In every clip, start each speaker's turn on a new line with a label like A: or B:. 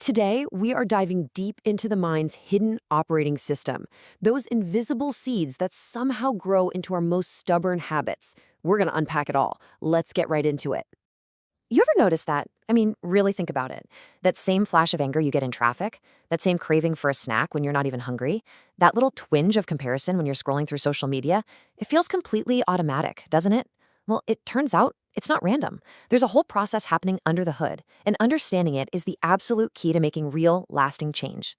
A: Today, we are diving deep into the mind's hidden operating system, those invisible seeds that somehow grow into our most stubborn habits. We're going to unpack it all. Let's get right into it. You ever notice that? I mean, really think about it. That same flash of anger you get in traffic, that same craving for a snack when you're not even hungry, that little twinge of comparison when you're scrolling through social media, it feels completely automatic, doesn't it? Well, it turns out it's not random. There's a whole process happening under the hood, and understanding it is the absolute key to making real, lasting change.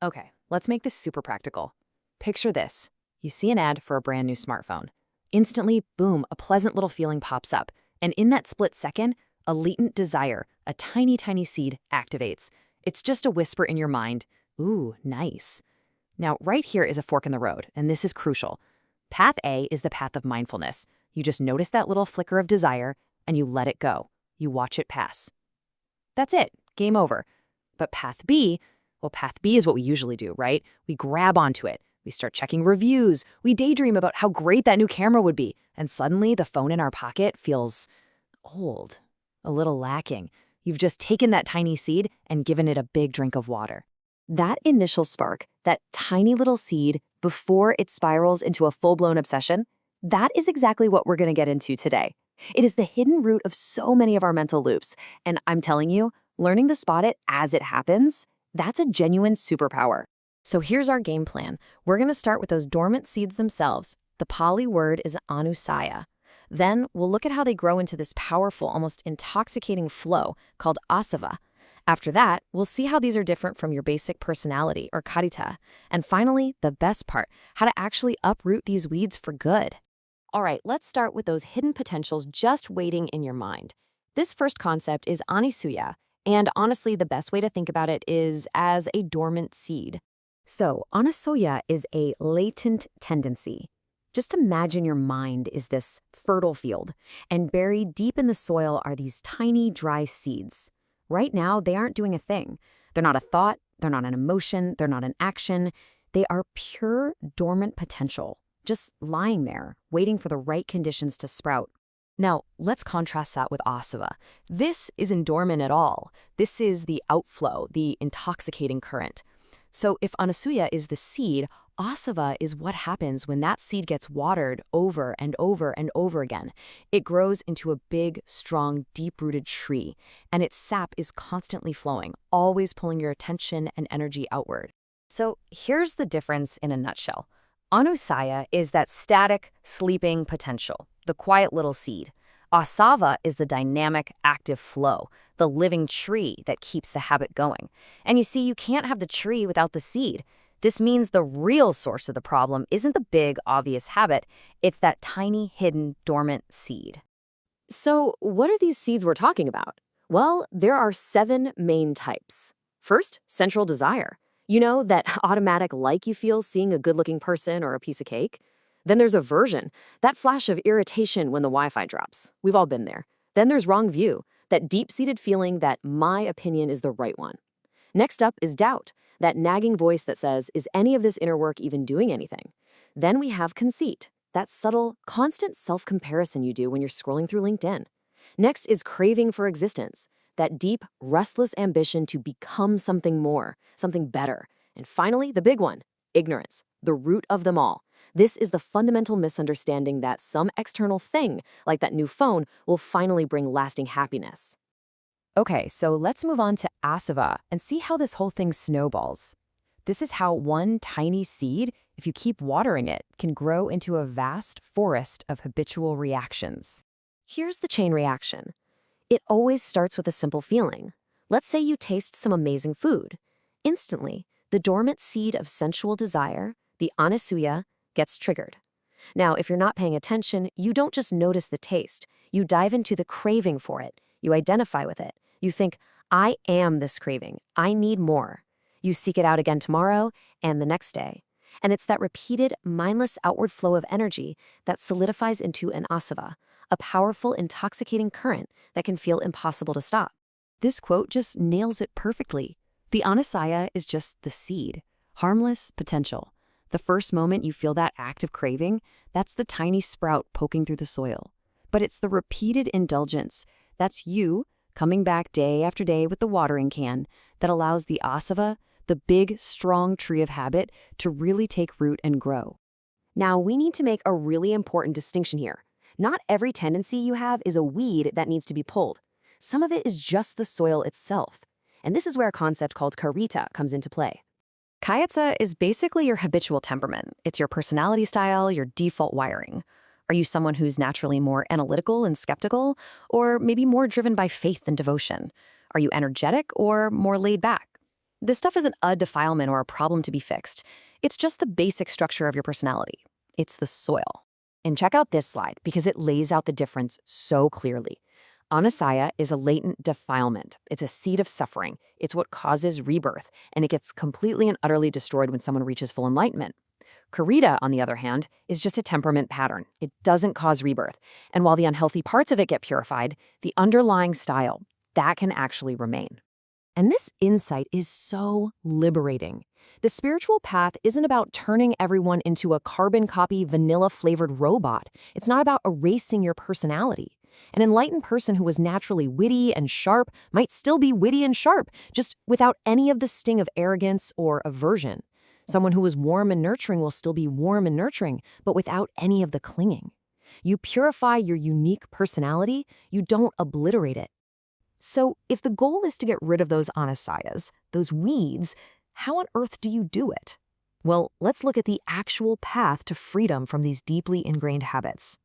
A: Okay, let's make this super practical. Picture this. You see an ad for a brand new smartphone. Instantly, boom, a pleasant little feeling pops up, and in that split second, a latent desire, a tiny, tiny seed, activates. It's just a whisper in your mind, ooh, nice. Now, right here is a fork in the road, and this is crucial. Path A is the path of mindfulness. You just notice that little flicker of desire, and you let it go. You watch it pass. That's it. Game over. But path B, well, path B is what we usually do, right? We grab onto it. We start checking reviews. We daydream about how great that new camera would be. And suddenly, the phone in our pocket feels old, a little lacking. You've just taken that tiny seed and given it a big drink of water. That initial spark, that tiny little seed, before it spirals into a full-blown obsession, that is exactly what we're going to get into today. It is the hidden root of so many of our mental loops, and I'm telling you, learning to spot it as it happens, that's a genuine superpower. So here's our game plan. We're going to start with those dormant seeds themselves. The Pali word is Anusaya. Then we'll look at how they grow into this powerful, almost intoxicating flow called Āsava. After that, we'll see how these are different from your basic personality or Carita. And finally, the best part, how to actually uproot these weeds for good. All right, let's start with those hidden potentials just waiting in your mind. This first concept is Anusaya, and honestly, the best way to think about it is as a dormant seed. So, Anusaya is a latent tendency. Just imagine your mind is this fertile field, and buried deep in the soil are these tiny, dry seeds. Right now, they aren't doing a thing. They're not a thought, they're not an emotion, they're not an action. They are pure, dormant potential, just lying there, waiting for the right conditions to sprout. Now, let's contrast that with Āsava. This isn't dormant at all. This is the outflow, the intoxicating current. So if Anusaya is the seed, Āsava is what happens when that seed gets watered over and over and over again. It grows into a big, strong, deep-rooted tree, and its sap is constantly flowing, always pulling your attention and energy outward. So here's the difference in a nutshell. Anusaya is that static, sleeping potential, the quiet little seed. Āsava is the dynamic, active flow, the living tree that keeps the habit going. And you see, you can't have the tree without the seed. This means the real source of the problem isn't the big, obvious habit. It's that tiny, hidden, dormant seed. So what are these seeds we're talking about? Well, there are 7 main types. First, sensual desire. You know, that automatic like you feel seeing a good-looking person or a piece of cake? Then there's aversion, that flash of irritation when the Wi-Fi drops. We've all been there. Then there's wrong view, that deep-seated feeling that my opinion is the right one. Next up is doubt, that nagging voice that says, is any of this inner work even doing anything? Then we have conceit, that subtle, constant self-comparison you do when you're scrolling through LinkedIn. Next is craving for existence, that deep, restless ambition to become something more, something better. And finally, the big one, ignorance, the root of them all. This is the fundamental misunderstanding that some external thing, like that new phone, will finally bring lasting happiness. Okay, so let's move on to Āsava and see how this whole thing snowballs. This is how one tiny seed, if you keep watering it, can grow into a vast forest of habitual reactions. Here's the chain reaction. It always starts with a simple feeling. Let's say you taste some amazing food. Instantly, the dormant seed of sensual desire, the Anusaya, gets triggered. Now, if you're not paying attention, you don't just notice the taste. You dive into the craving for it. You identify with it. You think, I am this craving. I need more. You seek it out again tomorrow and the next day. And it's that repeated, mindless outward flow of energy that solidifies into an Āsava, a powerful, intoxicating current that can feel impossible to stop. This quote just nails it perfectly. The Anusaya is just the seed, harmless potential. The first moment you feel that active craving, that's the tiny sprout poking through the soil. But it's the repeated indulgence. That's you, coming back day after day with the watering can that allows the Āsava, the big, strong tree of habit, to really take root and grow. Now, we need to make a really important distinction here. Not every tendency you have is a weed that needs to be pulled. Some of it is just the soil itself. And this is where a concept called Carita comes into play. Carita is basically your habitual temperament. It's your personality style, your default wiring. Are you someone who's naturally more analytical and skeptical, or maybe more driven by faith and devotion? Are you energetic or more laid back? This stuff isn't a defilement or a problem to be fixed. It's just the basic structure of your personality. It's the soil. And check out this slide because it lays out the difference so clearly. Anusaya is a latent defilement. It's a seed of suffering. It's what causes rebirth, and it gets completely and utterly destroyed when someone reaches full enlightenment. Carita, on the other hand, is just a temperament pattern. It doesn't cause rebirth. And while the unhealthy parts of it get purified, the underlying style, that can actually remain. And this insight is so liberating. The spiritual path isn't about turning everyone into a carbon copy, vanilla-flavored robot. It's not about erasing your personality. An enlightened person who was naturally witty and sharp might still be witty and sharp, just without any of the sting of arrogance or aversion. Someone who was warm and nurturing will still be warm and nurturing, but without any of the clinging. You purify your unique personality, you don't obliterate it. So if the goal is to get rid of those anusayas, those weeds, how on earth do you do it? Well, let's look at the actual path to freedom from these deeply ingrained habits.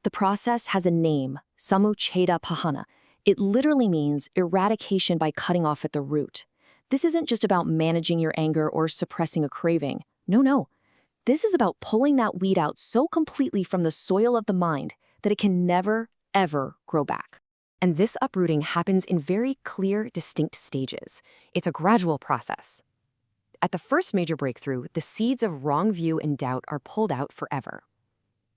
A: The process has a name, Samuccheda-pahāna. It literally means eradication by cutting off at the root. This isn't just about managing your anger or suppressing a craving. No. This is about pulling that weed out so completely from the soil of the mind that it can never, ever grow back. And this uprooting happens in very clear, distinct stages. It's a gradual process. At the first major breakthrough, the seeds of wrong view and doubt are pulled out forever.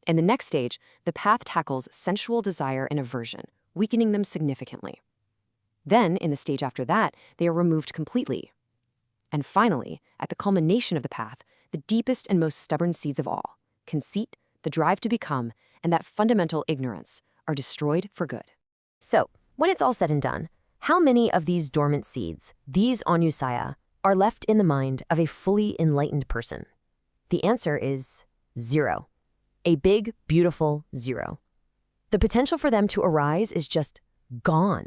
A: In the next stage, the path tackles sensual desire and aversion, weakening them significantly. Then, in the stage after that, they are removed completely. And finally, at the culmination of the path, the deepest and most stubborn seeds of all, conceit, the drive to become, and that fundamental ignorance, are destroyed for good. So, when it's all said and done, how many of these dormant seeds, these Anusaya, are left in the mind of a fully enlightened person? The answer is 0. A big, beautiful 0. The potential for them to arise is just gone.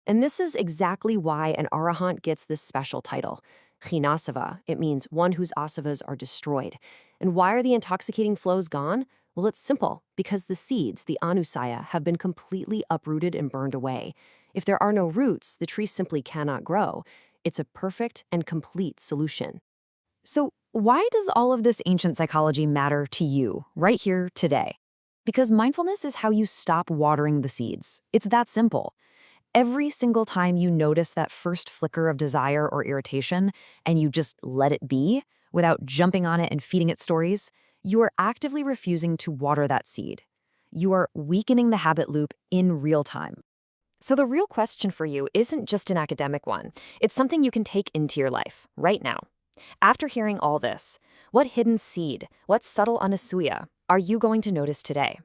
A: And this is exactly why an Arahant gets this special title. Āsava, it means one whose Āsavas are destroyed. And why are the intoxicating flows gone? Well, it's simple, because the seeds, the Anusaya, have been completely uprooted and burned away. If there are no roots, the tree simply cannot grow. It's a perfect and complete solution. So why does all of this ancient psychology matter to you, right here, today? Because mindfulness is how you stop watering the seeds. It's that simple. Every single time you notice that first flicker of desire or irritation, and you just let it be, without jumping on it and feeding it stories, you are actively refusing to water that seed. You are weakening the habit loop in real time. So the real question for you isn't just an academic one. It's something you can take into your life, right now. After hearing all this, what hidden seed, what subtle anusaya are you going to notice today?